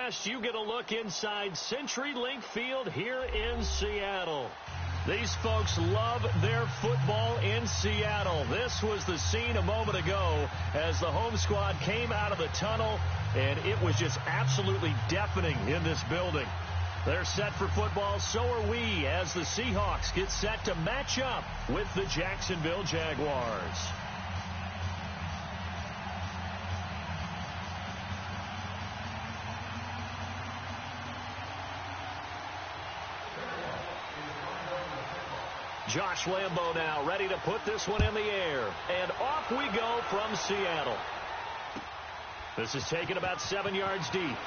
Broadcast, you get a look inside CenturyLink Field here in Seattle. These folks love their football in Seattle. This was the scene a moment ago as the home squad came out of the tunnel, and it was just absolutely deafening in this building. They're set for football, so are we, as the Seahawks get set to match up with the Jacksonville Jaguars. Josh Lambo now ready to put this one in the air. And off we go from Seattle. This is taken about 7 yards deep.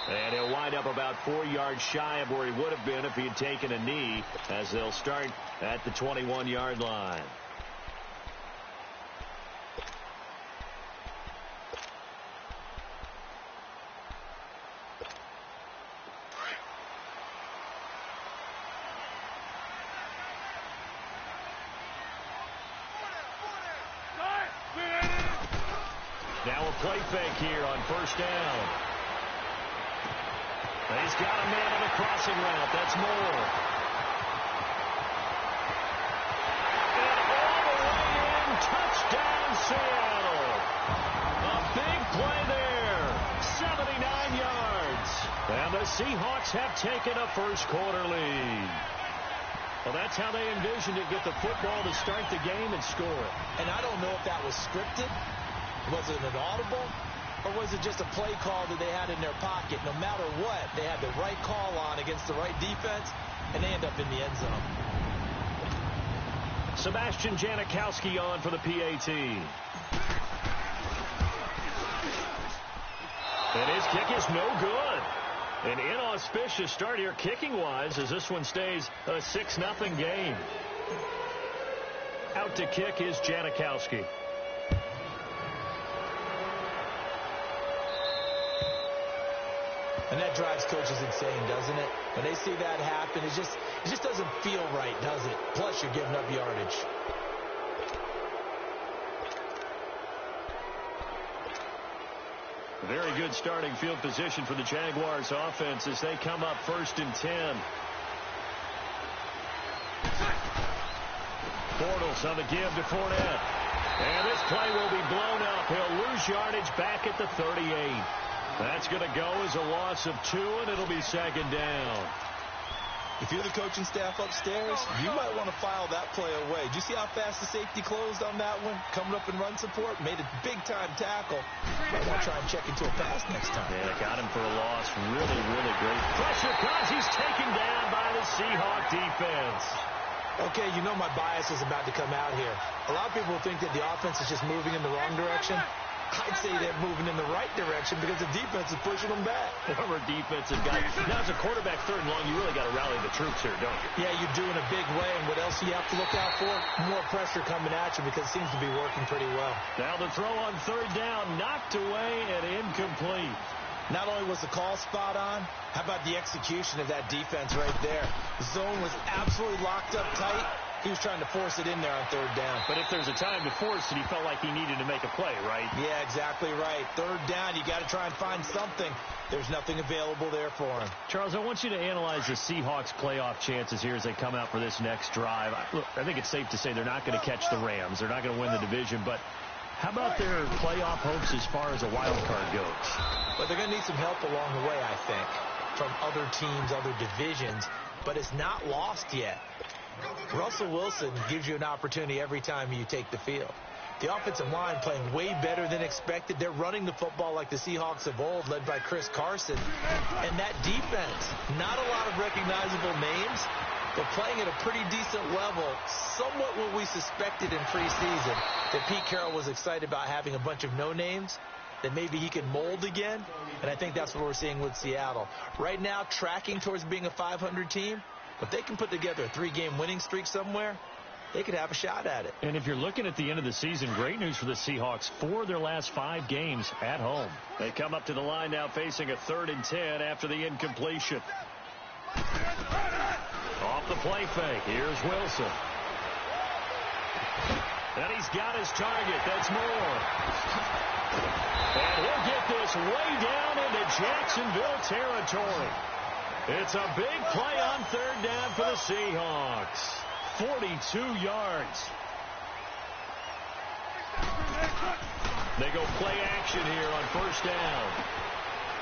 And he'll wind up about 4 yards shy of where he would have been if he had taken a knee, as they'll start at the 21-yard line. Now a play fake here on first down. And he's got a man on the crossing route. That's Moore. And all the way in, touchdown Seattle. A big play there, 79 yards. And the Seahawks have taken a first-quarter lead. Well, that's how they envisioned it, get the football to start the game and score. And I don't know if that was scripted. Was it an audible, or was it just a play call that they had in their pocket? No matter what, they had the right call on against the right defense, and they end up in the end zone. Sebastian Janikowski on for the PAT. And his kick is no good. An inauspicious start here kicking-wise as this one stays a 6-0 game. Out to kick is Janikowski. And that drives coaches insane, doesn't it? When they see that happen, it just doesn't feel right, does it? Plus, you're giving up yardage. Very good starting field position for the Jaguars offense as they come up 1st and 10. Bortles on the give to Fournette. And this play will be blown up. He'll lose yardage back at the 38. That's going to go as a loss of 2, and it'll be 2nd down. If you're the coaching staff upstairs, you might want to file that play away. Did you see how fast the safety closed on that one? Coming up in run support, made a big-time tackle. Might want to try and check into a pass next time. Yeah, got him for a loss. Really, really great pressure comes. He's taken down by the Seahawk defense. Okay, you know my bias is about to come out here. A lot of people think that the offense is just moving in the wrong direction. I'd say they're moving in the right direction because the defense is pushing them back. Former defensive guy. Now, as a quarterback 3rd and long, you really got to rally the troops here, don't you? Yeah, you do in a big way. And what else do you have to look out for? More pressure coming at you because it seems to be working pretty well. Now the throw on 3rd down, knocked away and incomplete. Not only was the call spot on, how about the execution of that defense right there? The zone was absolutely locked up tight. He was trying to force it in there on 3rd down. But if there's a time to force it, he felt like he needed to make a play, right? Yeah, exactly right. 3rd down, you got to try and find something. There's nothing available there for him. Charles, I want you to analyze the Seahawks' playoff chances here as they come out for this next drive. Look, I think it's safe to say they're not going to catch the Rams. They're not going to win the division, but how about their playoff hopes as far as a wild card goes? But they're going to need some help along the way, I think, from other teams, other divisions, but it's not lost yet. Russell Wilson gives you an opportunity every time you take the field. The offensive line playing way better than expected. They're running the football like the Seahawks of old, led by Chris Carson. And that defense, not a lot of recognizable names, but playing at a pretty decent level, somewhat what we suspected in preseason, that Pete Carroll was excited about having a bunch of no-names, that maybe he can mold again. And I think that's what we're seeing with Seattle. Right now, tracking towards being a 500 team. If they can put together a 3-game winning streak somewhere, they could have a shot at it. And if you're looking at the end of the season, great news for the Seahawks. 4 of their last 5 games at home. They come up to the line now facing a 3rd and 10 after the incompletion. Off the play fake. Here's Wilson. And he's got his target. That's Moore. gets way down into Jacksonville territory. It's a big play on third down for the Seahawks. 42 yards. They go play action here on first down.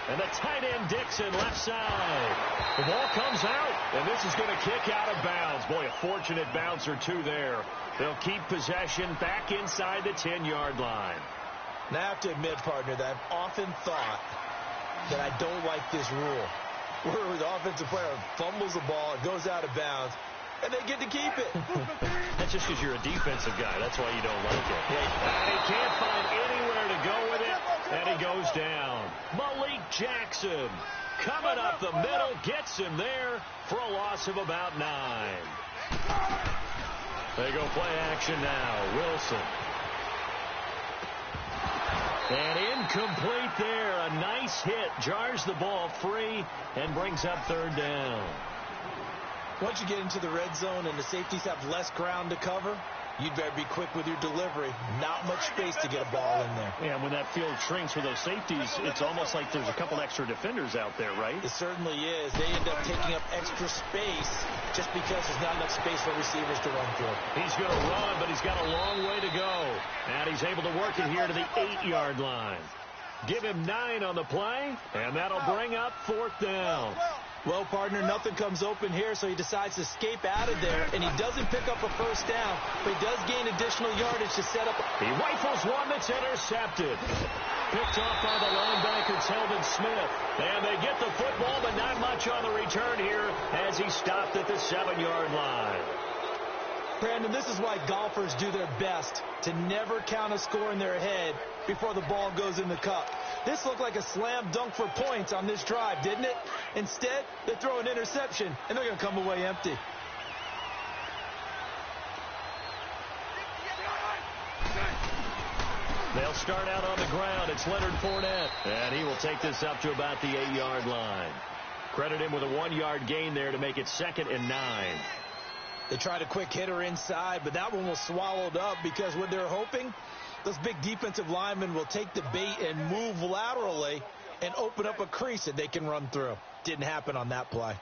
And the tight end Dixon left side. The ball comes out, and this is going to kick out of bounds. Boy, a fortunate bounce or two there. They'll keep possession back inside the 10-yard line. Now, I have to admit, partner, that I've often thought that I don't like this rule, where the offensive player fumbles the ball, it goes out of bounds, and they get to keep it. That's just because you're a defensive guy. That's why you don't like it. And he can't find anywhere to go with it, and he goes down. Malik Jackson coming up the middle, gets him there for a loss of about 9. They go play action now. Wilson. And incomplete there. A nice hit. Jars the ball free and brings up third down. Once you get into the red zone and the safeties have less ground to cover, you'd better be quick with your delivery. Not much space to get a ball in there. Yeah, when that field shrinks with those safeties, it's almost like there's a couple extra defenders out there, right? It certainly is. They end up taking up extra space just because there's not enough space for receivers to run through. He's going to run, but he's got a long way to go. And he's able to work it here to the 8-yard line. Give him 9 on the play, and that'll bring up fourth down. Well, partner, nothing comes open here, so he decides to escape out of there, and he doesn't pick up a first down, but he does gain additional yardage to set up. He rifles one that's intercepted. Picked off by the linebacker, Telvin Smith. And they get the football, but not much on the return here as he stopped at the 7-yard line. Brandon, this is why golfers do their best to never count a score in their head before the ball goes in the cup. This looked like a slam dunk for points on this drive, didn't it? Instead, they throw an interception, and they're going to come away empty. They'll start out on the ground. It's Leonard Fournette, and he will take this up to about the 8-yard line. Credit him with a 1-yard gain there to make it 2nd and 9. They tried a quick hitter inside, but that one was swallowed up because what they're hoping, those big defensive linemen will take the bait and move laterally and open up a crease that they can run through. Didn't happen on that play.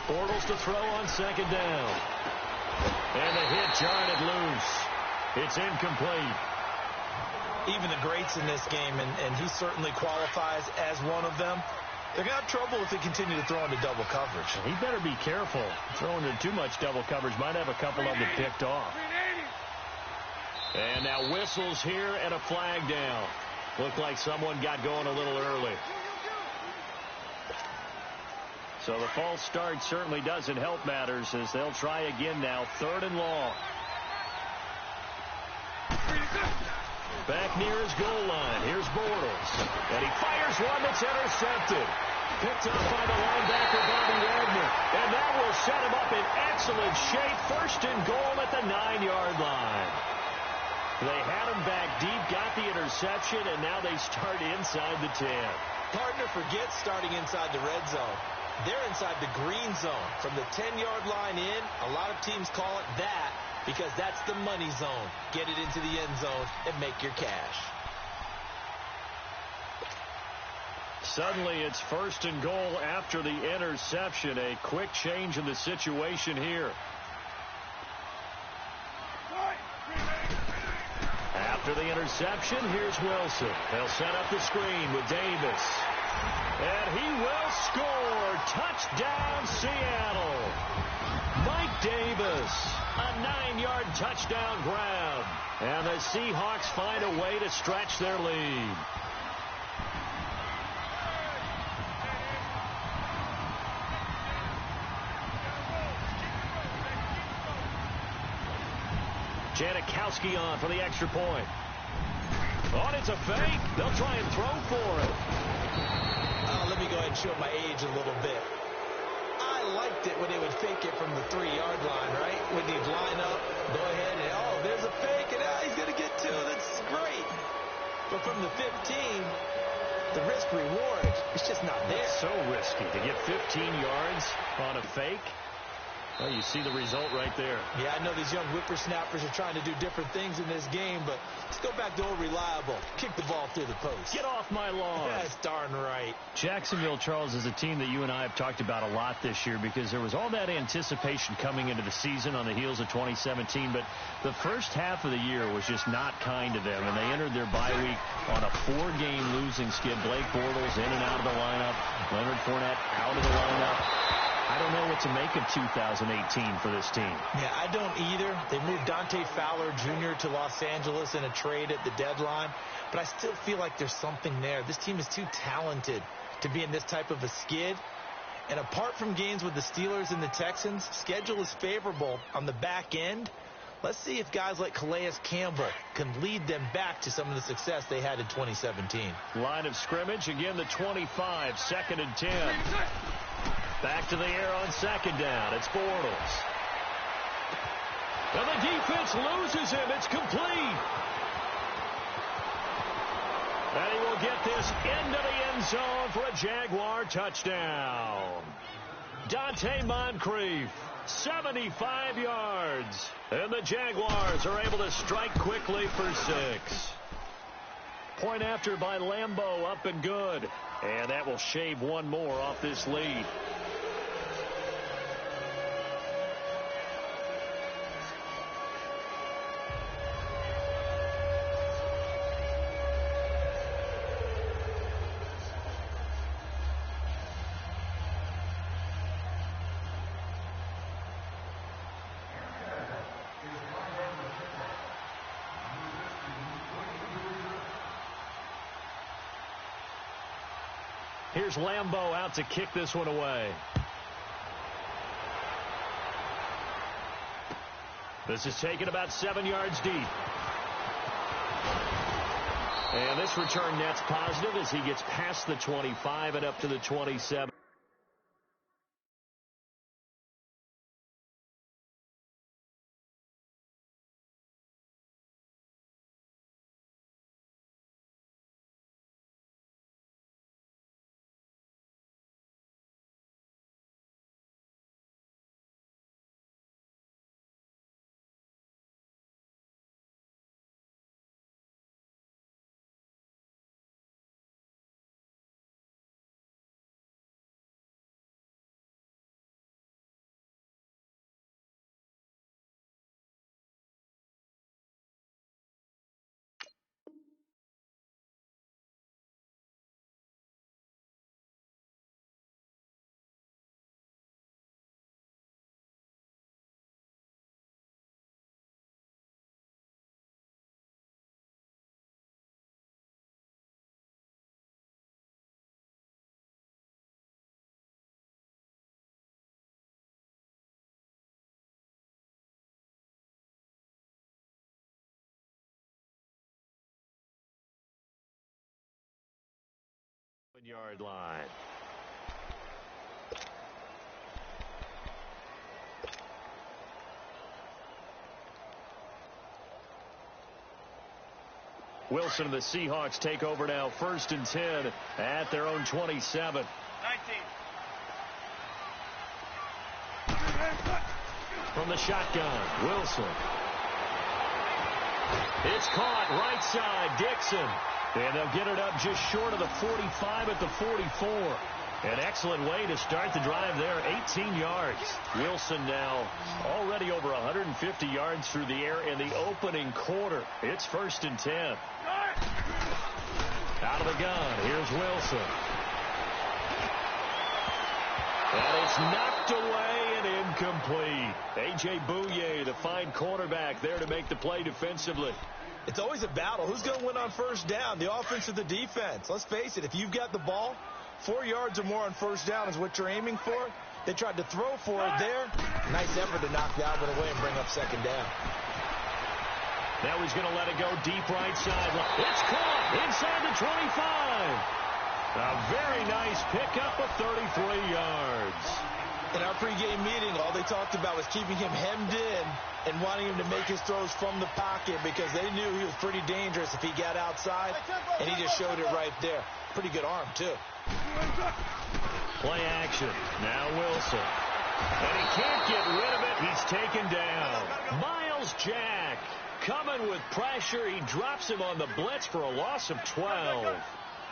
Bortles to throw on 2nd down. And the hit jarred it loose. It's incomplete. Even the greats in this game, and he certainly qualifies as one of them, they're going to have trouble if they continue to throw into double coverage. He better be careful. Throwing into too much double coverage might have a couple of them picked off. And now whistles here and a flag down. Looked like someone got going a little early. So the false start certainly doesn't help matters as they'll try again now. 3rd and long. Back near his goal line. Here's Bortles. And he fires one that's intercepted. Picked up by the linebacker, Bobby Wagner. And that will set him up in excellent shape. 1st and goal at the 9-yard line. They had him back deep, got the interception, and now they start inside the 10. Partner, forget starting inside the red zone. They're inside the green zone. From the 10-yard line in, a lot of teams call it that because that's the money zone. Get it into the end zone and make your cash. Suddenly it's 1st and goal after the interception. A quick change in the situation here. After the interception, here's Wilson. They'll set up the screen with Davis. And he will score. Touchdown, Seattle. Mike Davis, a 9-yard touchdown grab. And the Seahawks find a way to stretch their lead. Janikowski on for the extra point. Oh, it's a fake. They'll try and throw for it. Let me go ahead and show my age a little bit. I liked it when they would fake it from the 3-yard line, right? When they'd line up, go ahead and, oh, there's a fake, and he's going to get 2. That's great. But from the 15, the risk-reward is just not there. It's so risky to get 15 yards on a fake. Well, you see the result right there. Yeah, I know these young whippersnappers are trying to do different things in this game, but let's go back to old reliable. Kick the ball through the post. Get off my lawn. That's darn right. Jacksonville, Charles, is a team that you and I have talked about a lot this year because there was all that anticipation coming into the season on the heels of 2017, but the first half of the year was just not kind to them, and they entered their bye week on a 4-game losing skid. Blake Bortles in and out of the lineup. Leonard Fournette out of the lineup. I don't know what to make of 2018 for this team. Yeah, I don't either. They moved Dante Fowler Jr. to Los Angeles in a trade at the deadline, but I still feel like there's something there. This team is too talented to be in this type of a skid. And apart from games with the Steelers and the Texans, schedule is favorable on the back end. Let's see if guys like Calais Campbell can lead them back to some of the success they had in 2017. Line of scrimmage, again the 25, 2nd and 10. Back to the air on 2nd down. It's Bortles. And the defense loses him. It's complete. And he will get this into the end zone for a Jaguar touchdown. Dante Moncrief, 75 yards. And the Jaguars are able to strike quickly for 6. Point after by Lambeau, up and good. And that will shave one more off this lead. Here's Lambeau out to kick this one away. This is taken about 7 yards deep. And this return net's positive as he gets past the 25 and up to the 27. Yard line. Wilson and the Seahawks take over now, 1st and 10 at their own 27. 19. From the shotgun, Wilson. It's caught right side, Dixon. And they'll get it up just short of the 45 at the 44. An excellent way to start the drive there, 18 yards. Wilson now already over 150 yards through the air in the opening quarter. It's 1st and 10. Out of the gun, here's Wilson. And it's knocked away and incomplete. A.J. Bouye, the fine cornerback, there to make the play defensively. It's always a battle. Who's going to win on 1st down, the offense or the defense? Let's face it, if you've got the ball, 4 yards or more on 1st down is what you're aiming for. They tried to throw for it there. Nice effort to knock that one away and bring up 2nd down. Now he's going to let it go deep right sideline. It's caught inside the 25. A very nice pickup of 33 yards. In our pregame meeting, all they talked about was keeping him hemmed in and wanting him to make his throws from the pocket because they knew he was pretty dangerous if he got outside, and he just showed it right there. Pretty good arm, too. Play action. Now Wilson. And he can't get rid of it. He's taken down. Miles Jack coming with pressure. He drops him on the blitz for a loss of 12.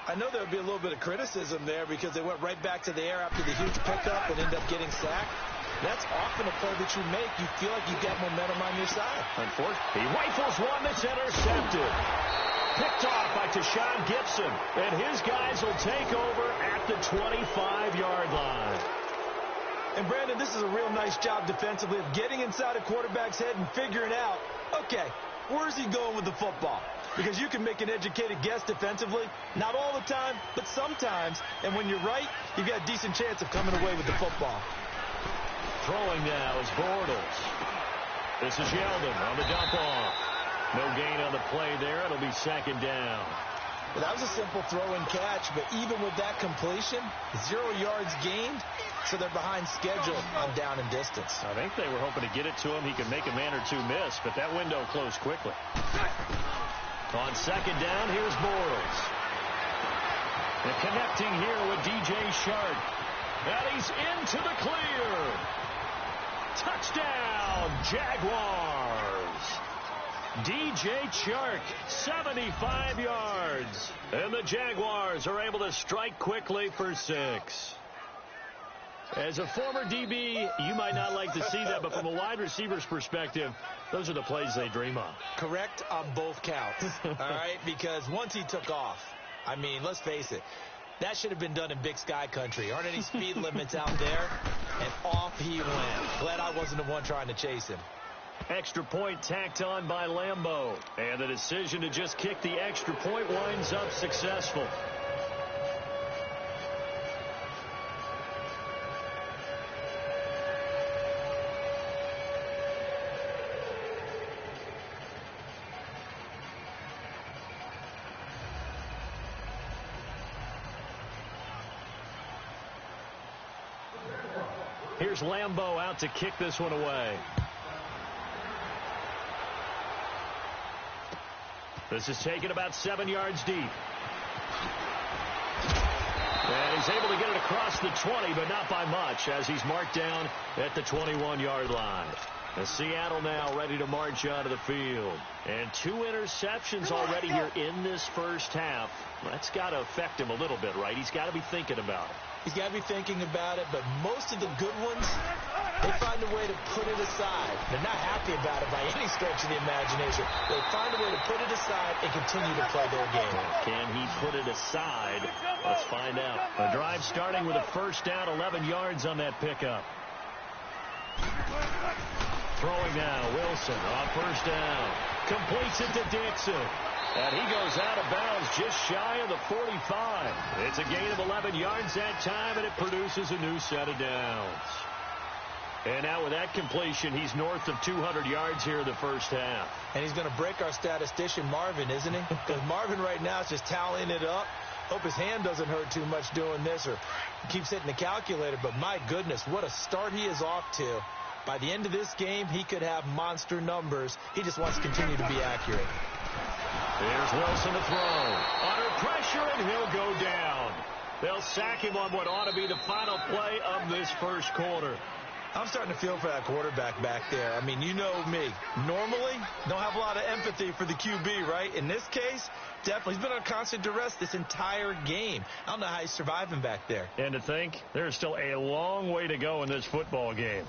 I know there would be a little bit of criticism there because they went right back to the air after the huge pickup and ended up getting sacked. That's often a play that you make. You feel like you've got momentum on your side. Unfortunately, he rifles one that's intercepted. Picked off by Tashawn Gibson. And his guys will take over at the 25-yard line. And, Brandon, this is a real nice job defensively of getting inside a quarterback's head and figuring out, okay, where's he going with the football? Because you can make an educated guess defensively. Not all the time, but sometimes. And when you're right, you've got a decent chance of coming away with the football. Throwing now is Bortles. This is Yeldon on the dump off. No gain on the play there. It'll be second down. Well, that was a simple throw and catch, but even with that completion, 0 yards gained, so they're behind schedule on down and distance. I think they were hoping to get it to him. He could make a man or two miss, but that window closed quickly. On second down, here's Bortles. And connecting here with DJ Shark. And he's into the clear. Touchdown, Jaguars. DJ Chark, 75 yards. And the Jaguars are able to strike quickly for 6. As a former DB, you might not like to see that, but from a wide receiver's perspective, those are the plays they dream of. Correct on both counts, all right? Because once he took off, I mean, let's face it, that should have been done in Big Sky country. Aren't any speed limits out there? And off he went. Glad I wasn't the one trying to chase him. Extra point tacked on by Lambeau. And the decision to just kick the extra point winds up successful. Here's Lambeau out to kick this one away. This is taken about 7 yards deep. And he's able to get it across the 20, but not by much, as he's marked down at the 21-yard line. And Seattle now ready to march out of the field. And 2 interceptions already here in this first half. That's got to affect him a little bit, right? He's got to be thinking about it. He's got to be thinking about it, but most of the good ones, they find a way to put it aside. They're not happy about it by any stretch of the imagination. They find a way to put it aside and continue to play their game. Can he put it aside? Let's find out. A drive starting with a first down, 11 yards on that pickup. Throwing now, Wilson on first down. Completes it to Dixon. And he goes out of bounds just shy of the 45. It's a gain of 11 yards that time, and it produces a new set of downs. And now with that completion, he's north of 200 yards here in the first half. And he's going to break our statistician, Marvin, isn't he? Because Marvin right now is just tallying it up. Hope his hand doesn't hurt too much doing this, or keeps hitting the calculator. But my goodness, what a start he is off to. By the end of this game, he could have monster numbers. He just wants to continue to be accurate. Here's Wilson to throw. Under pressure, and he'll go down. They'll sack him on what ought to be the final play of this first quarter. I'm starting to feel for that quarterback back there. I mean, you know me. Normally, don't have a lot of empathy for the QB, right? In this case, definitely. He's been on constant duress this entire game. I don't know how he's surviving back there. And to think, there's still a long way to go in this football game.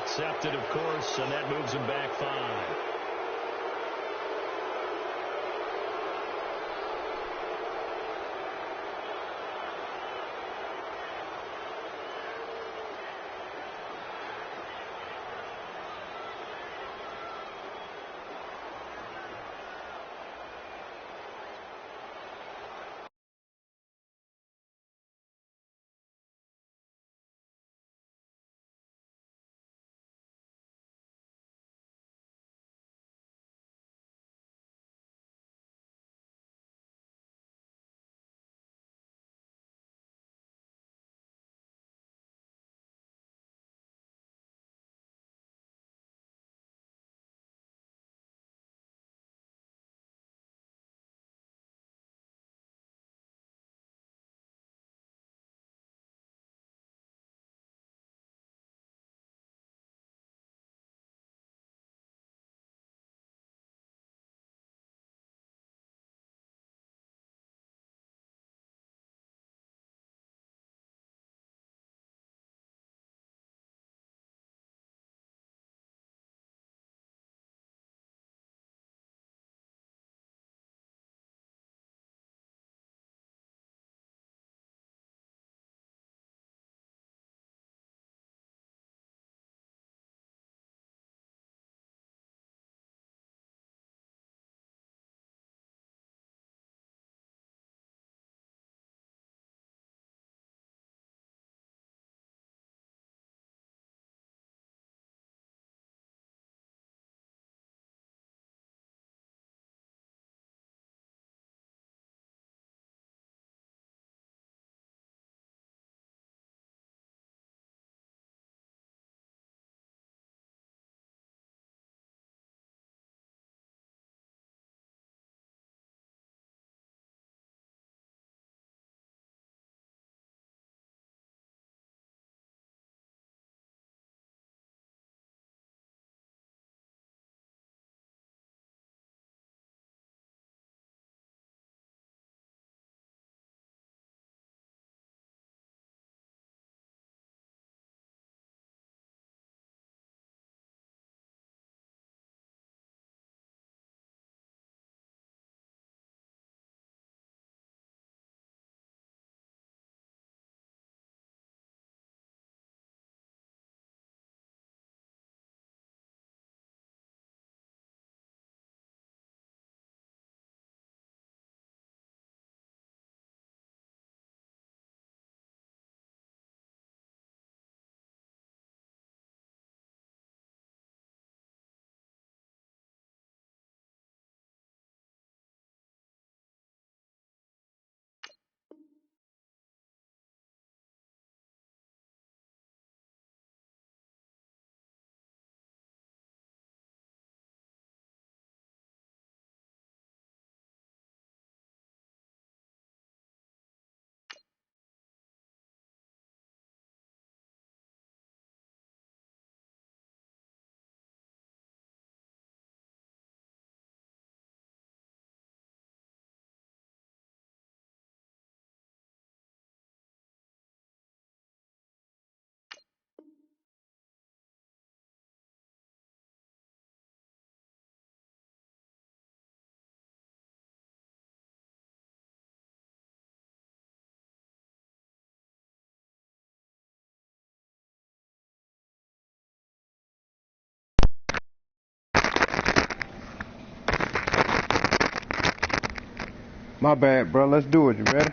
Accepted, of course, and that moves him back 5. My bad, bro. Let's do it. You ready?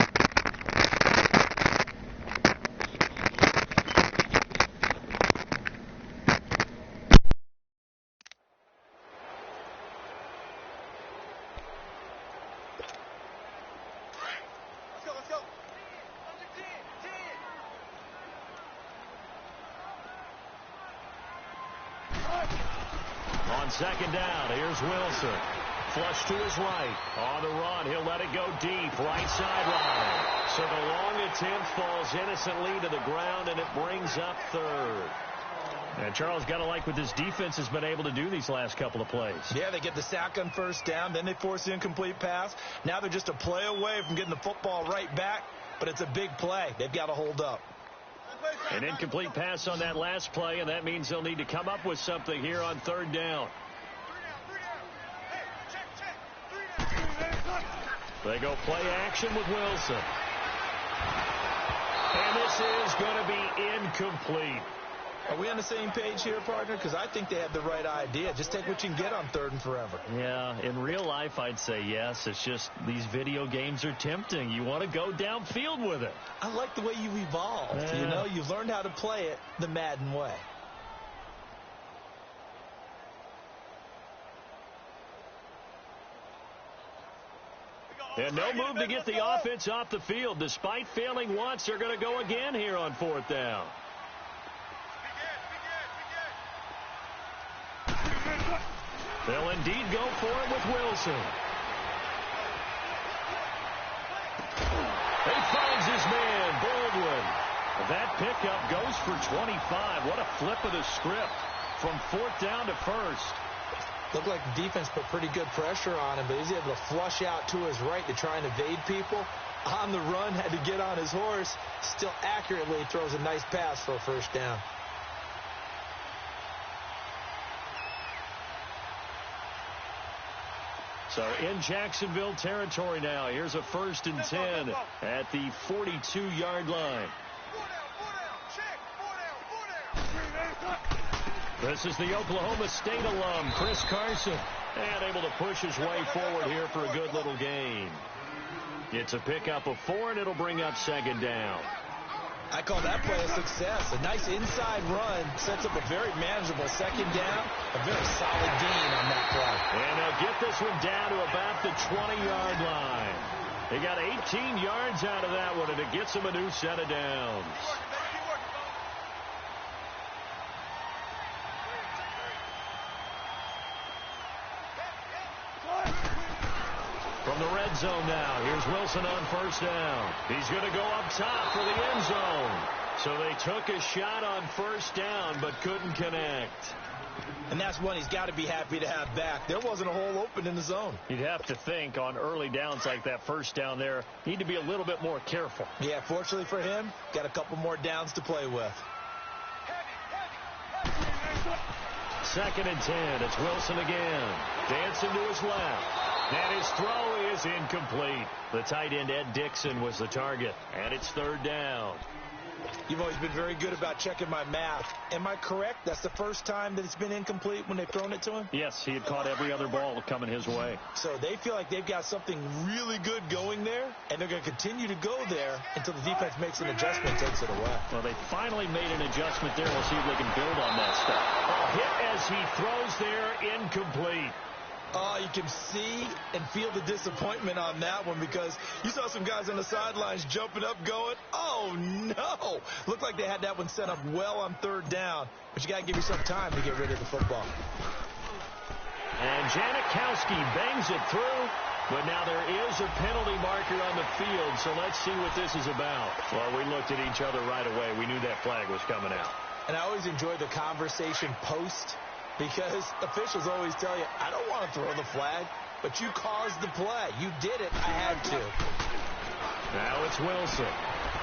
On second down, here's Wilson. Flush to his right. On the run, he'll let it go deep. Right sideline. So the long attempt falls innocently to the ground, and it brings up third. And Charles, got to like what this defense has been able to do these last couple of plays. Yeah, they get the sack on first down, then they force the incomplete pass. Now they're just a play away from getting the football right back, but it's a big play. They've got to hold up. An incomplete pass on that last play, and that means they'll need to come up with something here on third down. They go play action with Wilson. And this is going to be incomplete. Are we on the same page here, partner? Because I think they have the right idea. Just take what you can get on third and forever. Yeah, in real life, I'd say yes. It's just these video games are tempting. You want to go downfield with it. I like the way you evolved. Yeah. You know, you've learned how to play it the Madden way. And no move to get the offense off the field. Despite failing once, they're going to go again here on fourth down. They'll indeed go for it with Wilson. He finds his man, Baldwin. That pickup goes for 25. What a flip of the script from fourth down to first. Looked like the defense put pretty good pressure on him, but he's able to flush out to his right to try and evade people. On the run, had to get on his horse. Still accurately throws a nice pass for a first down. So in Jacksonville territory now. Here's a 1st and 10 at the 42-yard line. This is the Oklahoma State alum, Chris Carson, and able to push his way forward here for a good little gain. It's a pickup of 4, and it'll bring up second down. I call that play a success. A nice inside run sets up a very manageable second down. A very solid gain on that play. And they'll get this one down to about the 20-yard line. They got 18 yards out of that one, and it gets them a new set of downs. From the red zone now, here's Wilson on first down. He's going to go up top for the end zone. So they took a shot on first down, but couldn't connect. And that's one he's got to be happy to have back. There wasn't a hole open in the zone. You'd have to think on early downs like that first down there, need to be a little bit more careful. Yeah, fortunately for him, got a couple more downs to play with. 2nd and 10. It's Wilson again. Dancing to his left. And his throw is incomplete. The tight end, Ed Dixon, was the target. And it's third down. You've always been very good about checking my math. Am I correct? That's the first time that it's been incomplete when they've thrown it to him? Yes, he had caught every other ball coming his way. So they feel like they've got something really good going there, and they're going to continue to go there until the defense makes an adjustment and takes it away. Well, they finally made an adjustment there. We'll see if they can build on that stuff. A hit as he throws there, incomplete. Oh, you can see and feel the disappointment on that one because you saw some guys on the sidelines jumping up going, oh, no. Looked like they had that one set up well on third down, but you got to give yourself time to get rid of the football. And Janikowski bangs it through, but now there is a penalty marker on the field, so let's see what this is about. Well, we looked at each other right away. We knew that flag was coming out. And I always enjoy the conversation post because officials always tell you, I don't want to throw the flag, but you caused the play. You did it. I had to. Now it's Wilson.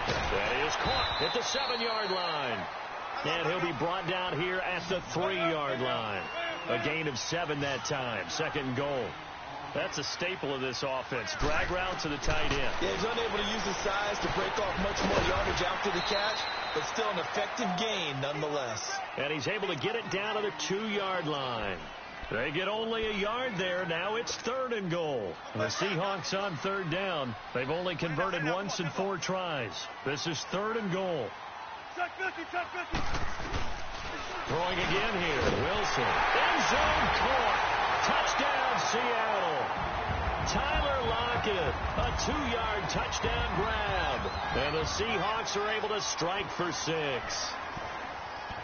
That is caught at the 7-yard line. And he'll be brought down here at the 3-yard line. A gain of 7 that time. 2nd goal. That's a staple of this offense. Drag route to the tight end. Yeah, he's unable to use his size to break off much more yardage after the catch, but still an effective gain nonetheless. And he's able to get it down to the 2-yard line. They get only a yard there. Now it's 3rd and goal. The Seahawks on third down. They've only converted once in 4 tries. This is 3rd and goal. Throwing again here. Wilson. End zone caught. Touchdown, Seattle. Tyler Lockett, a 2-yard touchdown grab. And the Seahawks are able to strike for 6.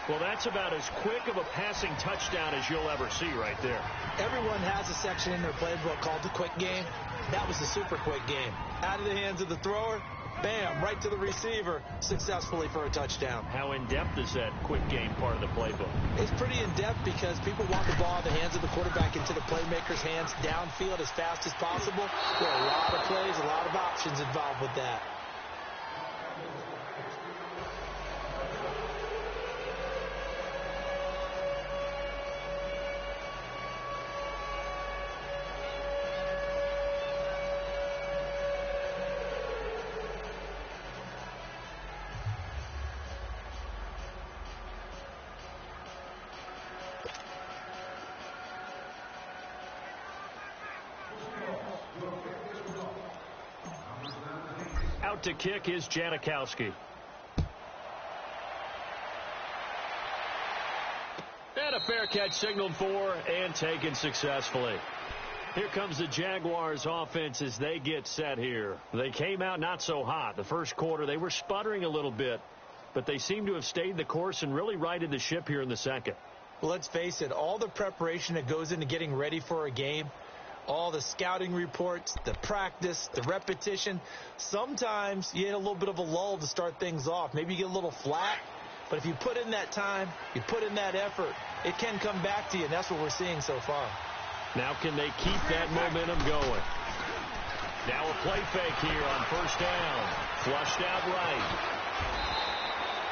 Well, that's about as quick of a passing touchdown as you'll ever see right there. Everyone has a section in their playbook called the quick game. That was the super quick game. Out of the hands of the thrower, bam, right to the receiver, successfully for a touchdown. How in-depth is that quick game part of the playbook? It's pretty in-depth because people want the ball in the hands of the quarterback into the playmaker's hands downfield as fast as possible. There are a lot of plays, a lot of options involved with that. to kick is Janikowski. And a fair catch signaled for and taken successfully. Here comes the Jaguars offense as they get set here. They came out not so hot. The first quarter, they were sputtering a little bit, but they seem to have stayed the course and really righted the ship here in the second. Well, let's face it, all the preparation that goes into getting ready for a game, all the scouting reports, the practice, the repetition, sometimes you get a little bit of a lull to start things off. Maybe you get a little flat, but if you put in that time, you put in that effort, it can come back to you, and that's what we're seeing so far. Now can they keep that momentum going? Now a play fake here on first down. Flushed out right.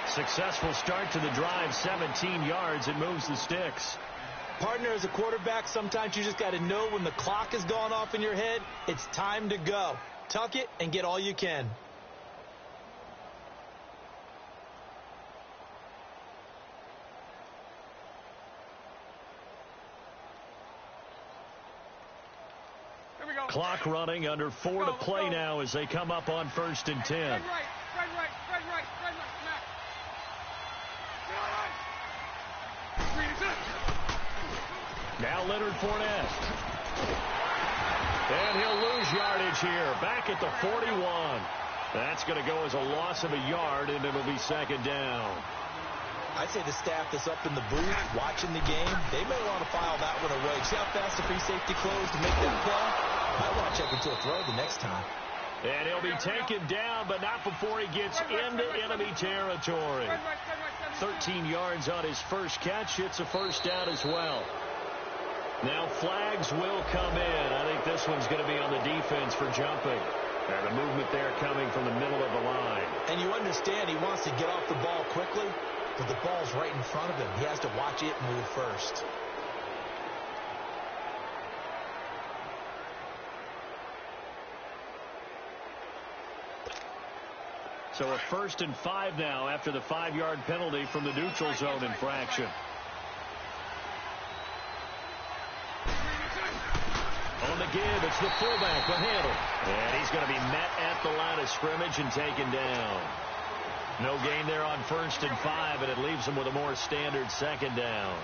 Successful start to the drive, 17 yards. It moves the sticks. Partner, as a quarterback, sometimes you just got to know when the clock has gone off in your head, it's time to go. Tuck it and get all you can. Clock running, under 4 to play now as they come up on 1st and 10. Right. Now Leonard Fournette. And he'll lose yardage here. Back at the 41. That's going to go as a loss of a yard, and it'll be 2nd down. I'd say the staff that's up in the booth watching the game, they may want to file that one away. See how fast the free safety closed to make that play? I want to check into a throw the next time. And he'll be taken down, but not before he gets into enemy territory. 13 yards on his first catch. It's a first down as well. Now flags will come in. I think this one's going to be on the defense for jumping. And the movement there coming from the middle of the line. And you understand he wants to get off the ball quickly, but the ball's right in front of him. He has to watch it move first. So a 1st and 5 now after the 5-yard penalty from the neutral zone infraction. On the give, it's the fullback, Bohannon. And he's going to be met at the line of scrimmage and taken down. No gain there on 1st and 5, and it leaves him with a more standard 2nd down.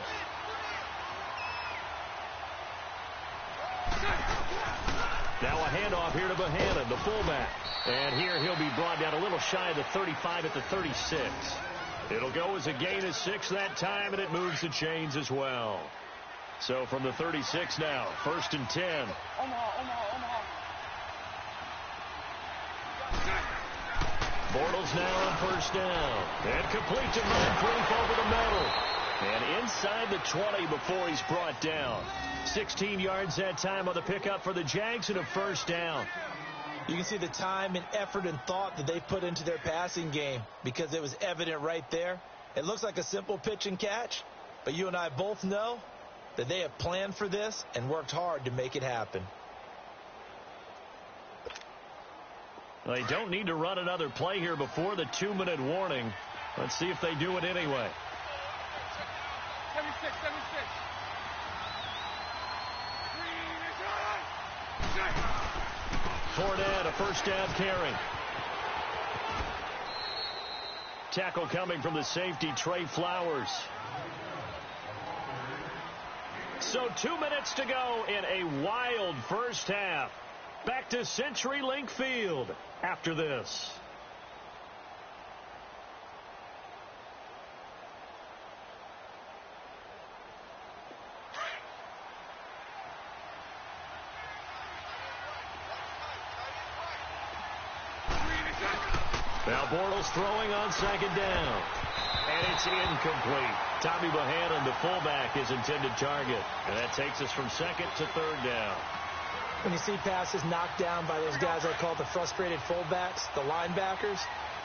Now a handoff here to Bohannon, the fullback. And here he'll be brought down a little shy of the 35 at the 36. It'll go as a gain of 6 that time, and it moves the chains as well. So from the 36 now, 1st and 10. Omaha. Bortles now on 1st down. And complete to Moncrief over the middle. And inside the 20 before he's brought down. 16 yards that time on the pickup for the Jags and a 1st down. You can see the time and effort and thought that they put into their passing game because it was evident right there. It looks like a simple pitch and catch, but you and I both know that they have planned for this and worked hard to make it happen. They don't need to run another play here before the 2-minute warning. Let's see if they do it anyway. 76. Fournette, a 1st down carry. Tackle coming from the safety, Trey Flowers. So 2 minutes to go in a wild first half. Back to CenturyLink Field after this. Now Bortles throwing on 2nd down. And it's incomplete. Tommy Bohannon, the fullback, his intended target. And that takes us from 2nd to 3rd down. When you see passes knocked down by those guys I call the frustrated fullbacks, the linebackers,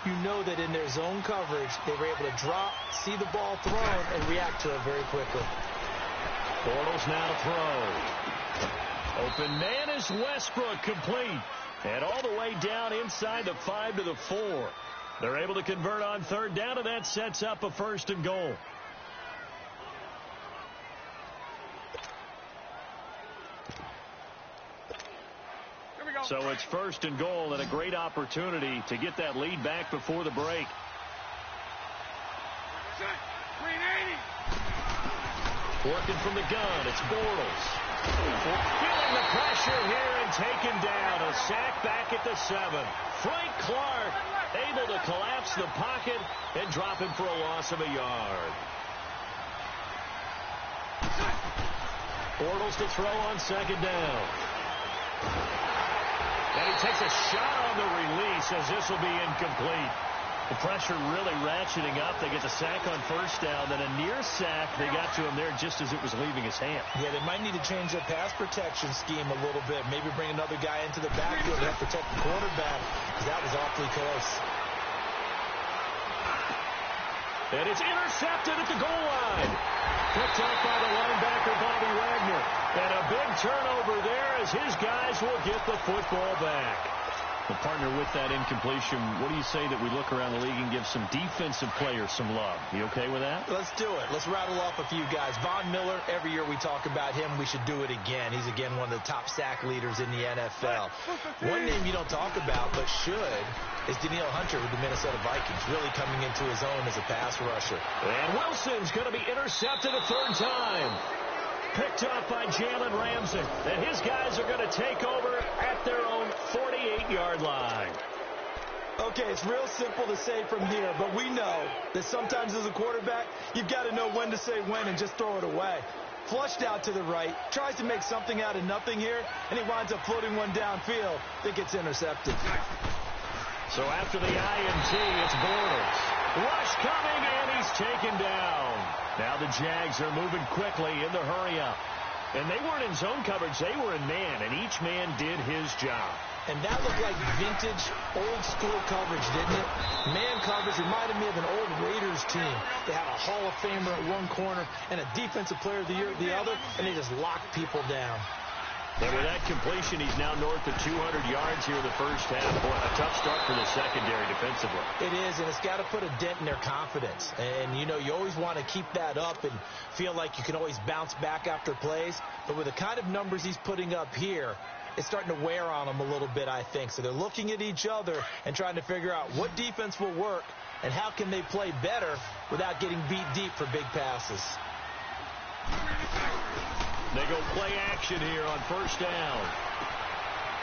you know that in their zone coverage, they were able to drop, see the ball thrown, and react to it very quickly. Bortles now to throw. Open man is Westbrook, complete. And all the way down inside the 5 to the 4. They're able to convert on 3rd down, and that sets up a 1st and goal. Here we go. So it's 1st and goal and a great opportunity to get that lead back before the break. Working from the gun, it's Bortles. Feeling the pressure here and taken down. A sack back at the 7. Frank Clark able to collapse the pocket and drop him for a loss of a yard. Bortles to throw on 2nd down. And he takes a shot on the release as this will be incomplete. The pressure really ratcheting up. They get the sack on 1st down. Then a near sack. They got to him there just as it was leaving his hand. Yeah, they might need to change their pass protection scheme a little bit. Maybe bring another guy into the backfield to help protect the quarterback, because that was awfully close. And it's intercepted at the goal line. Picked up by the linebacker, Bobby Wagner. And a big turnover there as his guys will get the football back. Well, partner, with that incompletion, what do you say that we look around the league and give some defensive players some love? You okay with that? Let's do it. Let's rattle off a few guys. Von Miller, every year we talk about him, we should do it again. He's, again, one of the top sack leaders in the NFL. One name you don't talk about, but should, is Danielle Hunter with the Minnesota Vikings, really coming into his own as a pass rusher. And Wilson's going to be intercepted a 3rd time. Picked up by Jalen Ramsey. And his guys are going to take over at their own 48-yard line. Okay, it's real simple to say from here, but we know that sometimes as a quarterback, you've got to know when to say when and just throw it away. Flushed out to the right, tries to make something out of nothing here, and he winds up floating one downfield that gets intercepted. So after the INT, it's Bortles. Rush coming, and he's taken down. Now the Jags are moving quickly in the hurry-up. And they weren't in zone coverage. They were in man, and each man did his job. And that looked like vintage, old-school coverage, didn't it? Man coverage reminded me of an old Raiders team. They had a Hall of Famer at one corner and a Defensive Player of the Year at the other, and they just locked people down. And with that completion, he's now north of 200 yards here in the 1st half. Boy, a tough start for the secondary defensively. It is, and it's got to put a dent in their confidence. And, you know, you always want to keep that up and feel like you can always bounce back after plays. But with the kind of numbers he's putting up here, it's starting to wear on them a little bit, I think. So they're looking at each other and trying to figure out what defense will work and how can they play better without getting beat deep for big passes. They go play action here on 1st down.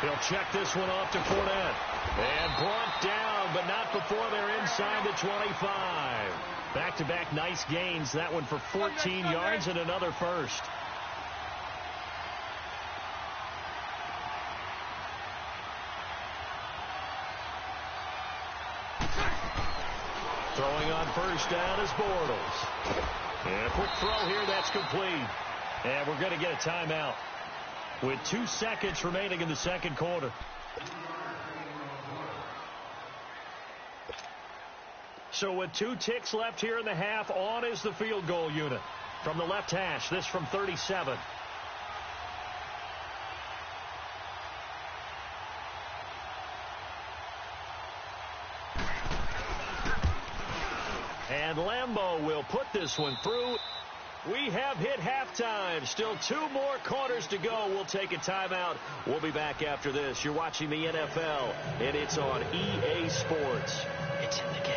He'll check this one off to Fournette. And brought down, but not before they're inside the 25. Back-to-back nice gains. That one for 14 yards and another first. Throwing on 1st down is Bortles. And a quick throw here, that's complete. And we're going to get a timeout with 2 seconds remaining in the 2nd quarter. So with 2 ticks left here in the half, on is the field goal unit. From the left hash, this from 37. And Lambeau will put this one through. We have hit halftime. Still 2 more quarters to go. We'll take a timeout. We'll be back after this. You're watching the NFL, and it's on EA Sports. It's in the game.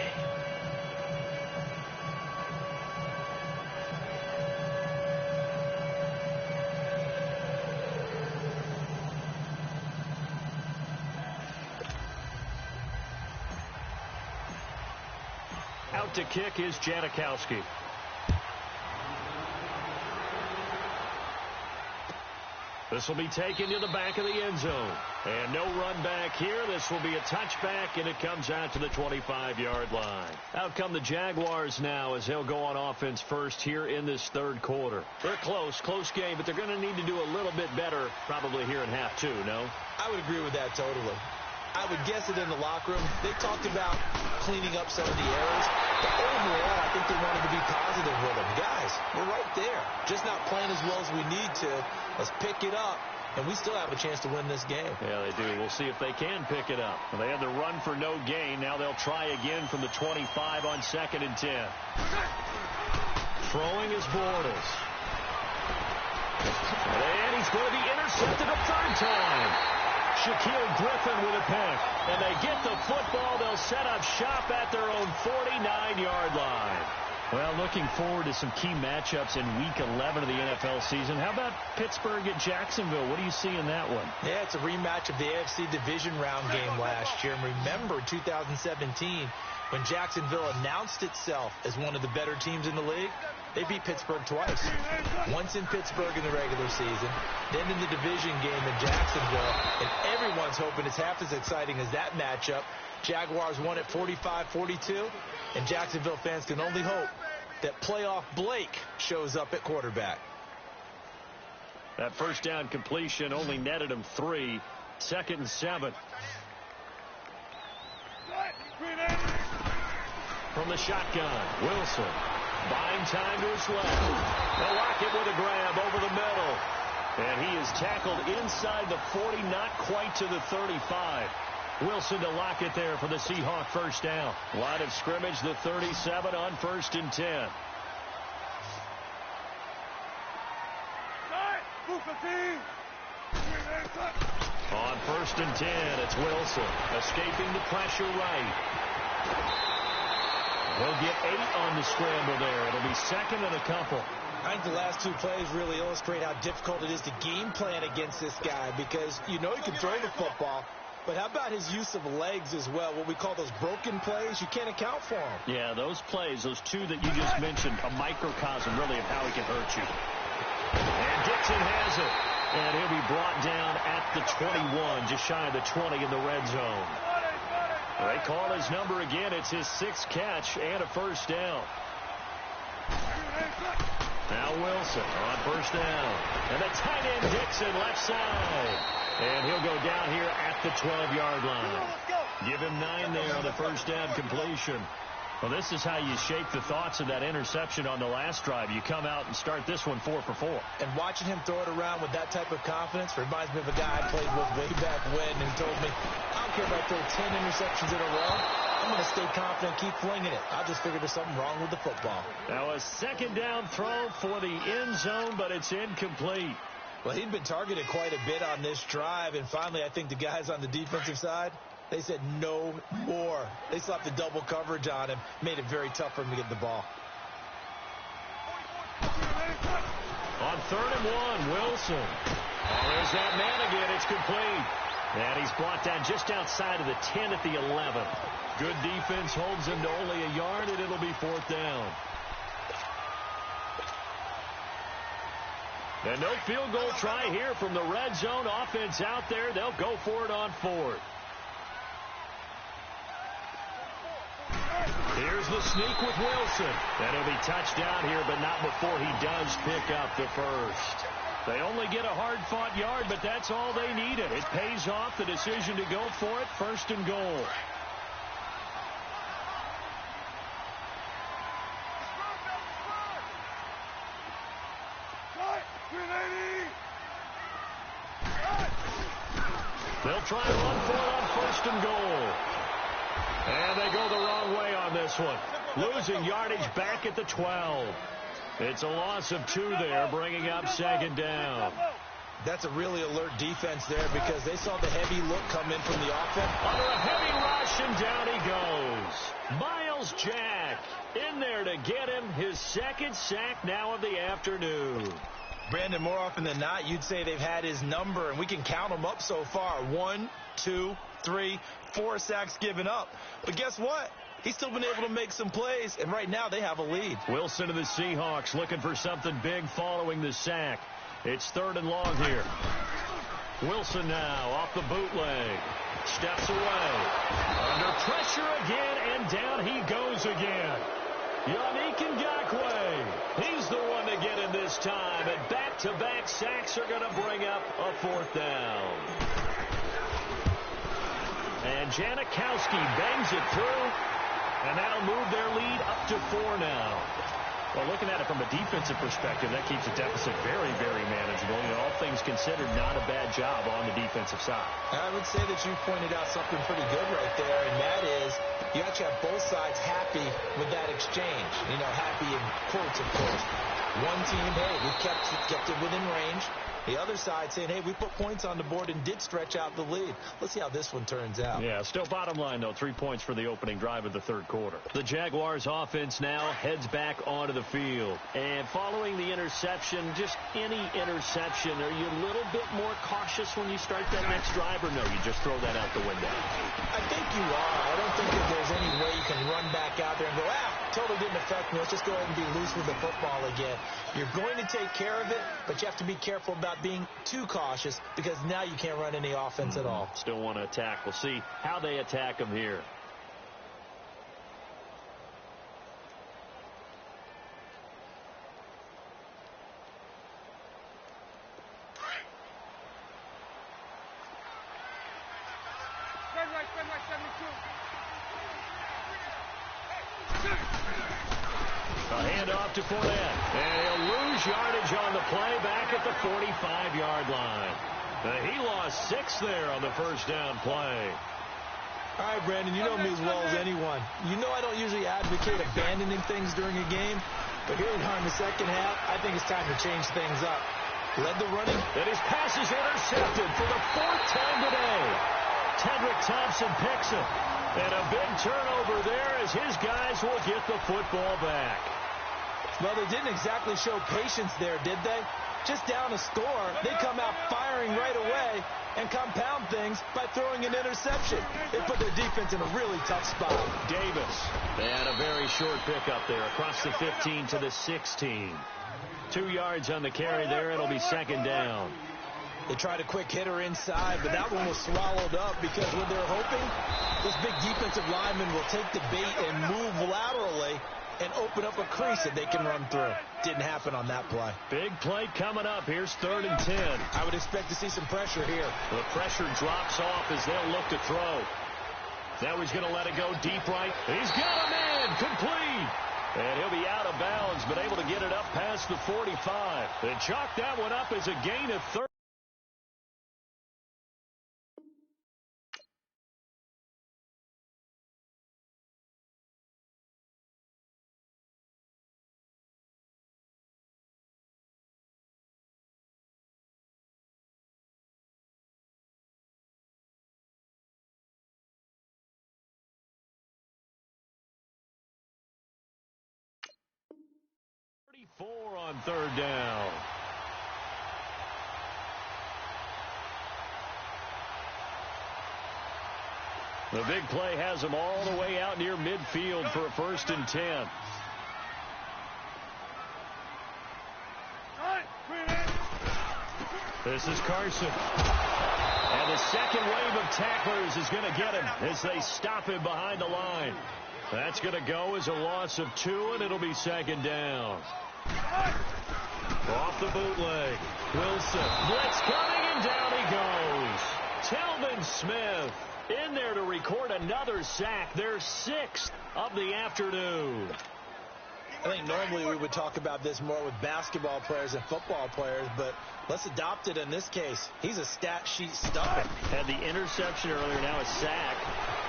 Out to kick is Janikowski. This will be taken to the back of the end zone. And no run back here. This will be a touchback, and it comes out to the 25-yard line. Out come the Jaguars now as they'll go on offense first here in this 3rd quarter. They're close game, but they're going to need to do a little bit better probably here in half 2, no? I would agree with that totally. I would guess it in the locker room. They talked about cleaning up some of the errors. But overall, I think they wanted to be positive with them. Guys, we're right there. Just not playing as well as we need to. Let's pick it up. And we still have a chance to win this game. Yeah, they do. We'll see if they can pick it up. Well, they had the run for no gain. Now they'll try again from the 25 on 2nd and 10. Throwing is Bortles. And he's going to be intercepted a 3rd time. Shaquille Griffin with a pick. And they get the football. They'll set up shop at their own 49-yard line. Well, looking forward to some key matchups in Week 11 of the NFL season. How about Pittsburgh at Jacksonville? What do you see in that one? Yeah, it's a rematch of the AFC Division Round game last year. And remember 2017 when Jacksonville announced itself as one of the better teams in the league? They beat Pittsburgh twice. Once in Pittsburgh in the regular season, then in the division game in Jacksonville. And everyone's hoping it's half as exciting as that matchup. Jaguars won at 45-42, and Jacksonville fans can only hope that playoff Blake shows up at quarterback. That first down completion only netted him 3. 2nd and 7. From the shotgun, Wilson buying time to his left. They'll lock it with a grab over the middle. And he is tackled inside the 40, not quite to the 35. Wilson to lock it there for the Seahawk first down. Line of scrimmage, the 37 on 1st and 10. On 1st and 10, it's Wilson escaping the pressure right. He'll get 8 on the scramble there. It'll be 2nd and a couple. I think the last 2 plays really illustrate how difficult it is to game plan against this guy, because you know he can throw the football, but how about his use of legs as well? What we call those broken plays, you can't account for them. Yeah, those plays, those 2 that you just mentioned, a microcosm really of how he can hurt you. And Dixon has it. And he'll be brought down at the 21, just shy of the 20 in the red zone. They call his number again. It's his 6th catch and a first down. Now Wilson on first down. And the tight end Dixon left side. And he'll go down here at the 12-yard line. Give him 9 there on the first down completion. Well, this is how you shape the thoughts of that interception on the last drive. You come out and start this one 4 for 4. And watching him throw it around with that type of confidence reminds me of a guy I played with way back when, and he told me, I don't care if I throw 10 interceptions in a row. I'm going to stay confident, keep flinging it. I just figured there's something wrong with the football. Now a 2nd down throw for the end zone, but it's incomplete. Well, he'd been targeted quite a bit on this drive, and finally I think the guys on the defensive side, they said no more. They slapped the double coverage on him, made it very tough for him to get the ball. On 3rd and 1, Wilson. Oh, there's that man again. It's complete. And he's brought down just outside of the 10 at the 11. Good defense holds him to only a yard, and it'll be 4th down. And no field goal try here from the red zone. Offense out there. They'll go for it on 4th. Here's the sneak with Wilson. And he'll be touched down here, but not before he does pick up the first. They only get a hard-fought yard, but that's all they needed. It pays off, the decision to go for it, 1st and goal. They'll try and run for it on 1st and goal. And they go the wrong way on this one. Losing yardage back at the 12. It's a loss of 2 there, bringing up 2nd down. That's a really alert defense there, because they saw the heavy look come in from the offense. Under a heavy rush, and down he goes. Miles Jack in there to get him his 2nd sack now of the afternoon. Brandon, more often than not, you'd say they've had his number, and we can count them up so far. 1, 2, 3, 4 sacks given up. But guess what? He's still been able to make some plays, and right now they have a lead. Wilson of the Seahawks looking for something big following the sack. It's 3rd and long here. Wilson now off the bootleg. Steps away. Under pressure again, and down he goes again. Yannick Ngakoue. He's the one to get in this time, and back-to-back sacks are going to bring up a 4th down. And Janikowski bangs it through, and that'll move their lead up to 4 now. Well, looking at it from a defensive perspective, that keeps the deficit very, very manageable. You know, all things considered, not a bad job on the defensive side. I would say that you pointed out something pretty good right there, and that is you actually have both sides happy with that exchange. You know, happy in quotes, of course. One team, hey, we kept it within range. The other side saying, hey, we put points on the board and did stretch out the lead. Let's see how this one turns out. Yeah, still bottom line, though. 3 points for the opening drive of the third quarter. The Jaguars offense now heads back onto the field. And following the interception, just any interception, are you a little bit more cautious when you start that next drive, or no, you just throw that out the window? I think you are. I don't think that there's any way you can run back out there and go, totally didn't affect me. Let's just go ahead and be loose with the football again. You're going to take care of it, but you have to be careful about being too cautious because now you can't run any offense at all. Still want to attack. We'll see how they attack them here. A handoff to Fournette. And he'll lose yardage on the play back at the 45-yard line. He lost 6 there on the first down play. All right, Brandon, you know me as well as anyone. You know I don't usually advocate abandoning things during a game, but here we are in the second half. I think it's time to change things up. Led the running. And his pass is intercepted for the 4th time today. Tedrick Thompson picks it. And a big turnover there as his guys will get the football back. Well, they didn't exactly show patience there, did they? Just down a score, they come out firing right away and compound things by throwing an interception. It put their defense in a really tough spot. Davis, and a very short pickup there across the 15 to the 16. 2 yards on the carry there. It'll be second down. They tried a quick hitter inside, but that one was swallowed up because what they're hoping, this big defensive lineman will take the bait and move laterally and open up a crease that they can run through. Didn't happen on that play. Big play coming up. Here's 3rd and 10. I would expect to see some pressure here. The pressure drops off as they'll look to throw. Now he's going to let it go deep right. He's got a man. Complete. And he'll be out of bounds, but able to get it up past the 45. They chalk that one up as a gain of 30. On 3rd down. The big play has them all the way out near midfield for a 1st and 10. This is Carson. And the second wave of tacklers is going to get him as they stop him behind the line. That's going to go as a loss of 2, and it'll be second down. Off the bootleg. Wilson. Blitz coming, and down he goes. Telvin Smith in there to record another sack. Their 6th of the afternoon. I think normally we would talk about this more with basketball players and football players, but let's adopt it in this case. He's a stat sheet stuffer. Had the interception earlier, now a sack.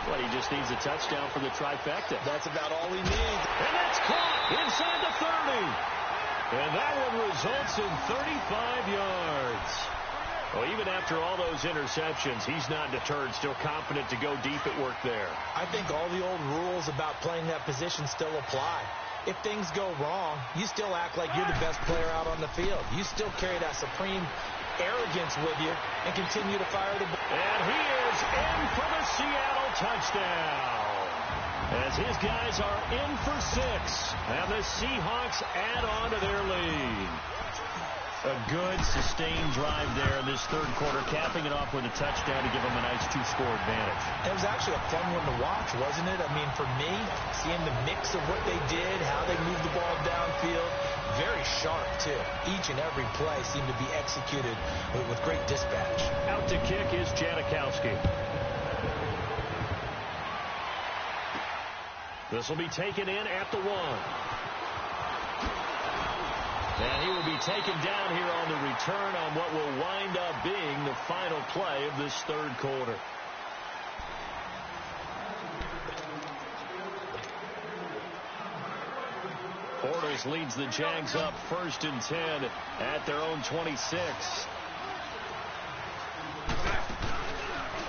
But he just needs a touchdown for the trifecta. That's about all he needs. And that's caught inside the 30. And that one results in 35 yards. Well, even after all those interceptions, he's not deterred, still confident to go deep at work there. I think all the old rules about playing that position still apply. If things go wrong, you still act like you're the best player out on the field. You still carry that supreme arrogance with you and continue to fire the ball. And he is in for the Seattle touchdown. As his guys are in for 6. And the Seahawks add on to their lead. A good, sustained drive there in this third quarter, capping it off with a touchdown to give them a nice 2-score advantage. It was actually a fun one to watch, wasn't it? I mean, for me, seeing the mix of what they did, how they moved the ball downfield, very sharp, too. Each and every play seemed to be executed with great dispatch. Out to kick is Janikowski. This will be taken in at the 1. And he will be taken down here on the return on what will wind up being the final play of this third quarter. Bortles leads the Jags up 1st and 10 at their own 26.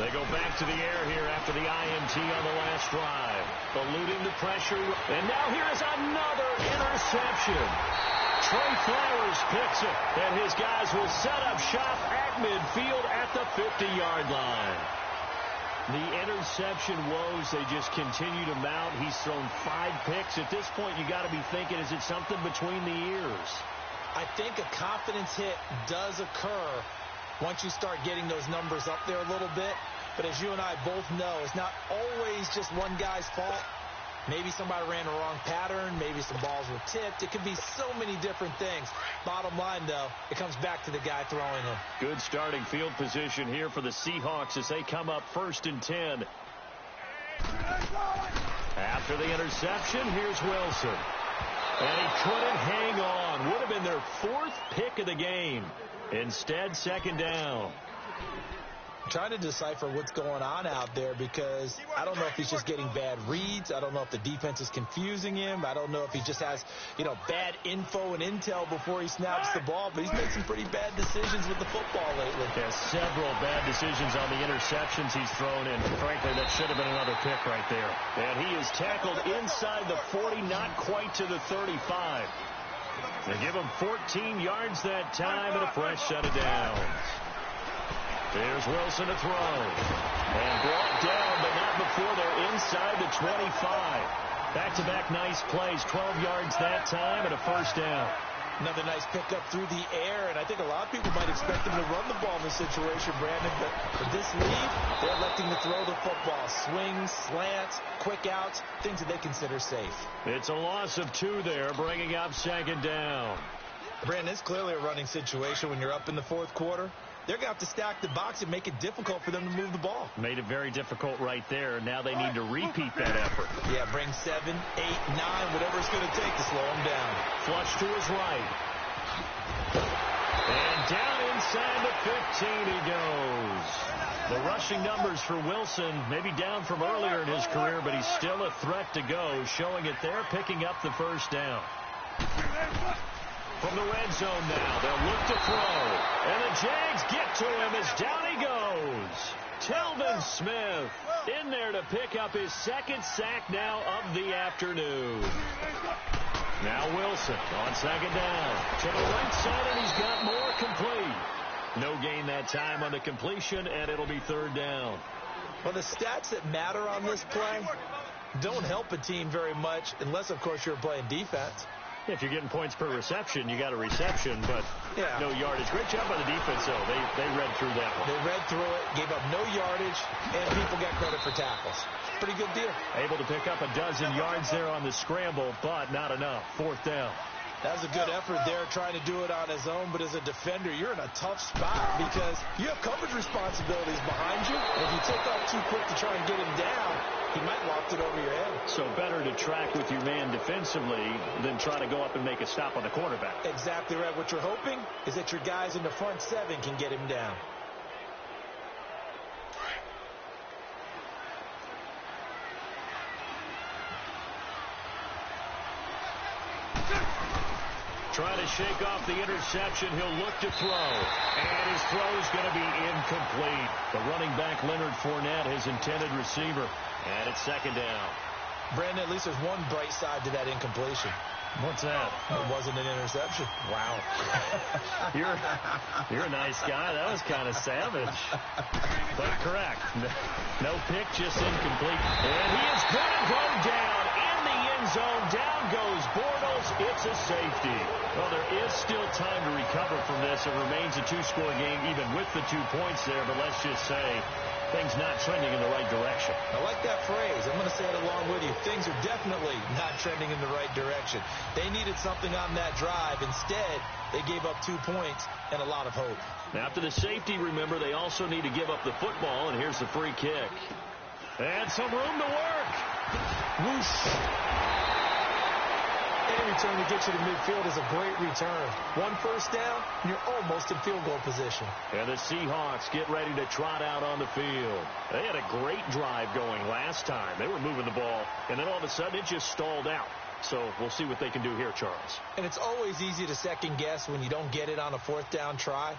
They go back to the air here after the INT on the last drive. Eluding the pressure. And now here is another interception. Trey Flowers picks it. And his guys will set up shop at midfield at the 50-yard line. The interception woes, they just continue to mount. He's thrown 5 picks. At this point, you got to be thinking, is it something between the ears? I think a confidence hit does occur once you start getting those numbers up there a little bit. But as you and I both know, it's not always just one guy's fault. Maybe somebody ran the wrong pattern. Maybe some balls were tipped. It could be so many different things. Bottom line, though, it comes back to the guy throwing them. Good starting field position here for the Seahawks as they come up 1st and 10. After the interception, here's Wilson. And he couldn't hang on. Would have been their 4th pick of the game. Instead, 2nd down. I'm trying to decipher what's going on out there because I don't know if he's just getting bad reads. I don't know if the defense is confusing him. I don't know if he just has, bad info and intel before he snaps the ball. But he's made some pretty bad decisions with the football lately. Yeah, several bad decisions on the interceptions he's thrown in. Frankly, that should have been another pick right there. And he is tackled inside the 40, not quite to the 35. They give him 14 yards that time and a fresh set of downs. Here's Wilson to throw. And brought down, but not before they're inside the 25. Back-to-back nice plays. 12 yards that time and a 1st down. Another nice pickup through the air, and I think a lot of people might expect him to run the ball in this situation, Brandon. But for this lead, they're electing to throw the football. Swings, slants, quick outs, things that they consider safe. It's a loss of 2 there, bringing up 2nd down. Brandon, it's clearly a running situation when you're up in the 4th quarter. They're going to have to stack the box and make it difficult for them to move the ball. Made it very difficult right there. Now they need to repeat that effort. Yeah, bring 7, 8, 9, whatever it's going to take to slow him down. Flush to his right. And down inside the 15 he goes. The rushing numbers for Wilson, maybe down from earlier in his career, but he's still a threat to go, showing it there, picking up the 1st down. From the red zone now, they'll look to throw. And the Jags get to him as down he goes. Telvin Smith in there to pick up his 2nd sack now of the afternoon. Now Wilson on 2nd down. To the right side, and he's got more complete. No gain that time on the completion, and it'll be 3rd down. Well, the stats that matter on this play don't help a team very much unless, of course, you're playing defense. If you're getting points per reception, you got a reception, but no yardage. Great job by the defense, though. They read through that one. They read through it, gave up no yardage, and people got credit for tackles. Pretty good deal. Able to pick up a 12 yards there on the scramble, but not enough. 4th down. That was a good effort there, trying to do it on his own, but as a defender, you're in a tough spot because you have coverage responsibilities behind you. And if you take off too quick to try and get him down, he might loft it over your head. So better to track with your man defensively than try to go up and make a stop on the quarterback. Exactly right. What you're hoping is that your guys in the front 7 can get him down. Trying to shake off the interception. He'll look to throw. And his throw is going to be incomplete. The running back, Leonard Fournette, his intended receiver. And it's 2nd down. Brandon, at least there's one bright side to that incompletion. What's that? It wasn't an interception. Wow. You're a nice guy. That was kind of savage. But correct. No pick, just incomplete. And he is going to go down in the end zone. Down goes Bortles. It's a safety. Well, there is still time to recover from this. It remains a 2-score game, even with the 2 points there. But let's just say things not trending in the right direction. I like that phrase. I'm going to say it along with you. Things are definitely not trending in the right direction. They needed something on that drive. Instead, they gave up 2 points and a lot of hope. After the safety, remember, they also need to give up the football, and here's the free kick. And some room to work. Whoosh. Any return to get you to midfield is a great return. 1 first down, and you're almost in field goal position. And the Seahawks get ready to trot out on the field. They had a great drive going last time. They were moving the ball, and then all of a sudden it just stalled out. So we'll see what they can do here, Charles. And it's always easy to second guess when you don't get it on a 4th down try.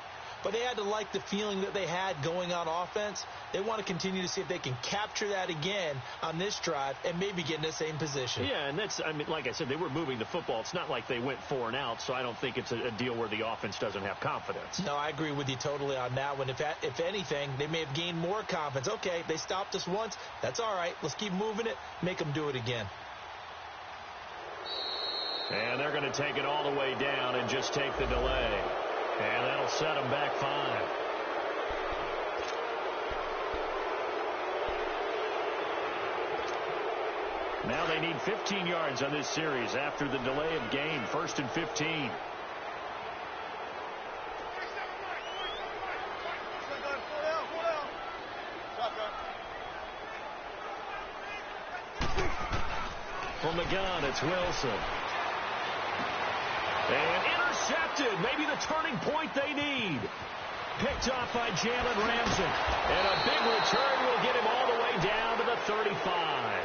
but they had to like the feeling that they had going on offense. They want to continue to see if they can capture that again on this drive and maybe get in the same position. Yeah, and that's, I mean, like I said, they were moving the football. It's not like they went 4 and out, so I don't think it's a deal where the offense doesn't have confidence. No, I agree with you totally on that one. If anything, they may have gained more confidence. Okay, they stopped us once. That's all right. Let's keep moving it. Make them do it again. And they're going to take it all the way down and just take the delay. And that'll set them back 5. Now they need 15 yards on this series after the delay of game. 1st and 15. From the gun, it's Wilson. And intercepted. Maybe the turning point they need. Picked off by Jalen Ramsey. And a big return will get him all the way down to the 35.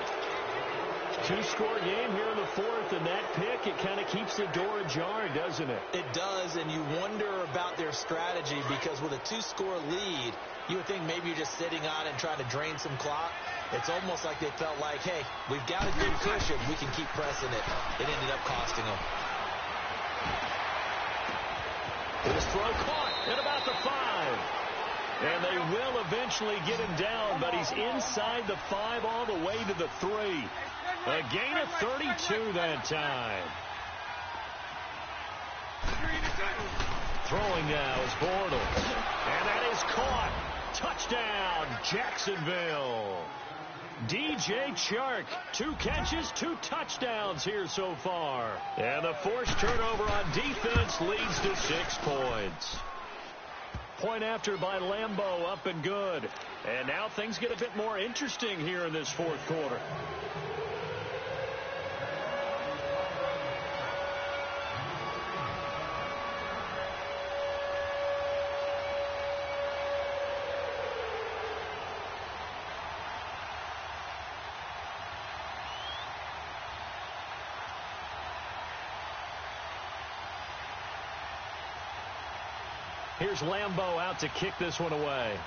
2-score game here in the 4th, and that pick, it kind of keeps the door ajar, doesn't it? It does, and you wonder about their strategy because with a 2-score lead, you would think maybe you're just sitting on it and trying to drain some clock. It's almost like they felt like, hey, we've got a good cushion. We can keep pressing it. It ended up costing them. His throw caught at about the 5. And they will eventually get him down, but he's inside the 5 all the way to the 3. A gain of 32 that time. Throwing now is Bortles. And that is caught. Touchdown, Jacksonville. DJ Chark, 2 catches, 2 touchdowns here so far. And the forced turnover on defense leads to 6 points. Point after by Lambeau, up and good. And now things get a bit more interesting here in this 4th quarter. Here's Lambeau out to kick this one away.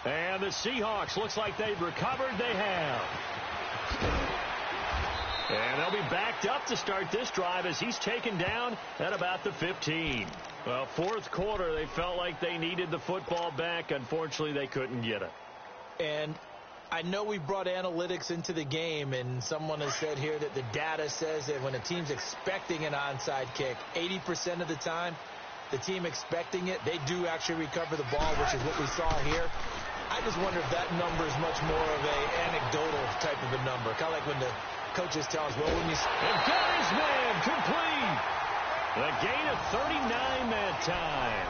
And the Seahawks, looks like they've recovered. They have. And they'll be backed up to start this drive as he's taken down at about the 15. Well, 4th quarter, they felt like they needed the football back. Unfortunately, they couldn't get it. And I know we brought analytics into the game, and someone has said here that the data says that when a team's expecting an onside kick, 80% of the time, the team expecting it, they do actually recover the ball, which is what we saw here. I just wonder if that number is much more of a anecdotal type of a number, kind of like when the coaches tell us, well, when you... And got his man complete. The gain of 39 that time.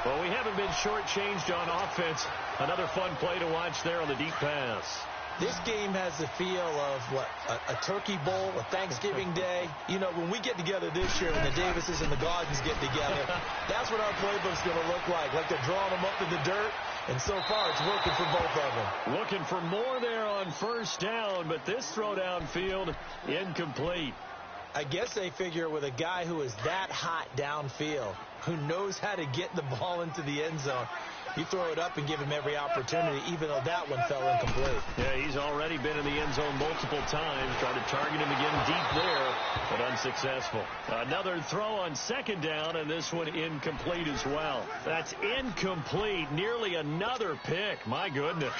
Well, we haven't been shortchanged on offense. Another fun play to watch there on the deep pass. This game has the feel of, what, a turkey bowl, a Thanksgiving day. You know, when we get together this year, when the Davises and the Gardens get together, that's what our playbook's going to look like they're drawing them up in the dirt. And so far, it's working for both of them. Looking for more there on 1st down, but this throw downfield, incomplete. I guess they figure with a guy who is that hot downfield, who knows how to get the ball into the end zone, you throw it up and give him every opportunity, even though that one fell incomplete. Yeah, he's already been in the end zone multiple times. Tried to target him again deep there, but unsuccessful. Another throw on 2nd down, and this one incomplete as well. That's incomplete. Nearly another pick. My goodness.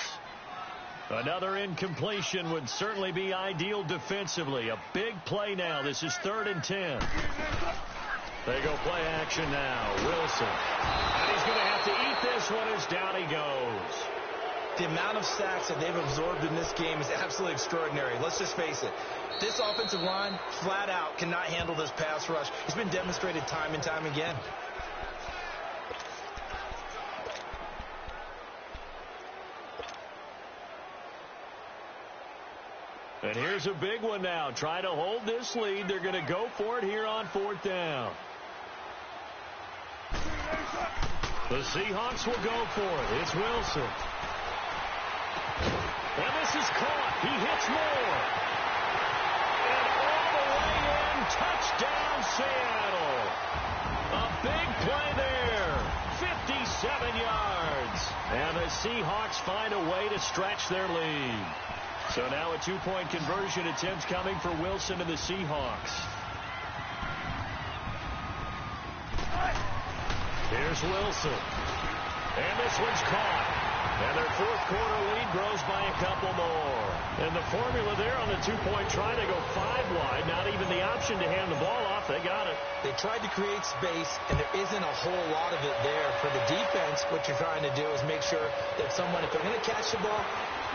Another incompletion would certainly be ideal defensively. A big play now. This is 3rd and 10. They go play action now. Wilson. And he's going to have to eat this one as down he goes. The amount of sacks that they've absorbed in this game is absolutely extraordinary. Let's just face it. This offensive line, flat out, cannot handle this pass rush. It's been demonstrated time and time again. And here's a big one now. Try to hold this lead. They're going to go for it here on 4th down. The Seahawks will go for it. It's Wilson. And this is caught. He hits more. And all the way in touchdown, Seattle. A big play there. 57 yards. And the Seahawks find a way to stretch their lead. So now a two-point conversion attempt coming for Wilson and the Seahawks. Here's Wilson. And this one's caught. And their fourth quarter lead grows by a couple more. And the formula there on the two-point try, they go 5 wide. Not even the option to hand the ball off. They got it. They tried to create space, and there isn't a whole lot of it there. For the defense, what you're trying to do is make sure that someone, if they're going to catch the ball,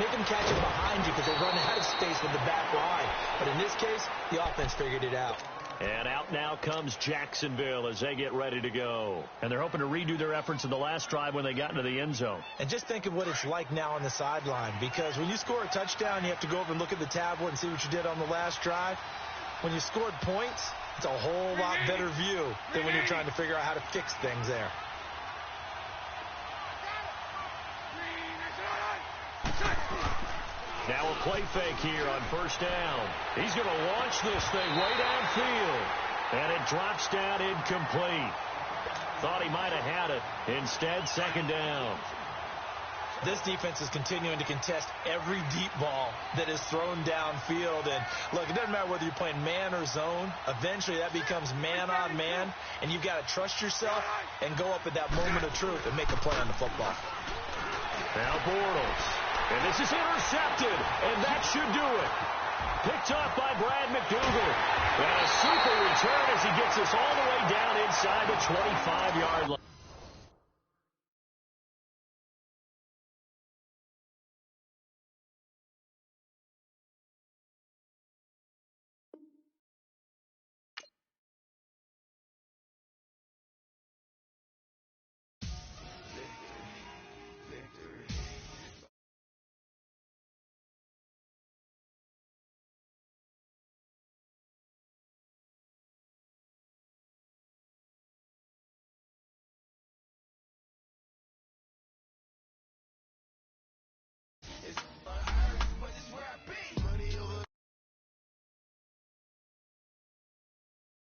make them catch it behind you because they run out of space with the back line. But in this case, the offense figured it out. And out now comes Jacksonville as they get ready to go. And they're hoping to redo their efforts in the last drive when they got into the end zone. And just think of what it's like now on the sideline, because when you score a touchdown, you have to go over and look at the tablet and see what you did on the last drive. When you scored points, it's a whole lot better view than when you're trying to figure out how to fix things there. Now a play fake here on first down. He's going to launch this thing way downfield. And it drops down incomplete. Thought he might have had it. Instead, second down. This defense is continuing to contest every deep ball that is thrown downfield. And look, it doesn't matter whether you're playing man or zone. Eventually, that becomes man on man. And you've got to trust yourself and go up at that moment of truth and make a play on the football. Now Bortles. And this is intercepted, and that should do it. Picked off by Brad McDougal. And a super return as he gets us all the way down inside the 25-yard line.